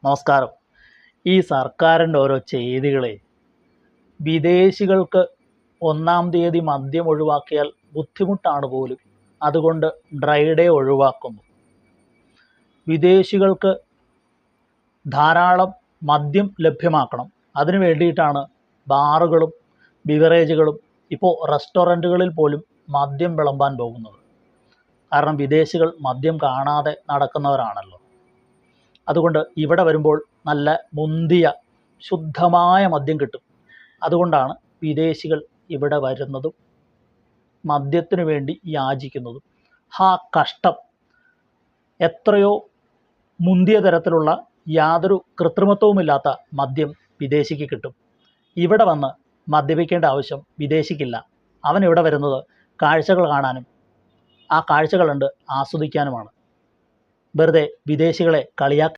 നമസ്കാരം. ഈ സർക്കാരിൻ്റെ ഓരോ ചെയ്തികളെ വിദേശികൾക്ക് 1-ാം തീയതി മദ്യം ഒഴിവാക്കിയാൽ ബുദ്ധിമുട്ടാണ് പോലും. അതുകൊണ്ട് ഡ്രൈ ഡേ ഒഴിവാക്കുന്നു. വിദേശികൾക്ക് ധാരാളം മദ്യം ലഭ്യമാക്കണം. അതിനു വേണ്ടിയിട്ടാണ് ബാറുകളും ബിവറേജുകളും ഇപ്പോൾ റെസ്റ്റോറൻറ്റുകളിൽ പോലും മദ്യം വിളമ്പാൻ പോകുന്നത്. കാരണം വിദേശികൾ മദ്യം കാണാതെ നടക്കുന്നവരാണല്ലോ. അതുകൊണ്ട് ഇവിടെ വരുമ്പോൾ നല്ല മുന്തിയ ശുദ്ധമായ മദ്യം കിട്ടും. അതുകൊണ്ടാണ് വിദേശികൾ ഇവിടെ വരുന്നതും മദ്യത്തിനു വേണ്ടി യാചിക്കുന്നതും. കഷ്ടം! എത്രയോ മുന്തിയ തരത്തിലുള്ള യാതൊരു കൃത്രിമത്വവുമില്ലാത്ത മദ്യം വിദേശിക്ക് കിട്ടും. ഇവിടെ വന്ന് മദ്യപിക്കേണ്ട ആവശ്യം വിദേശിക്കില്ല. അവൻ ഇവിടെ വരുന്നത് കാഴ്ചകൾ കാണാനും ആ കാഴ്ചകൾ കണ്ട് ആസ്വദിക്കാനുമാണ്. വെറുതെ വിദേശികളെ കളിയാക്കി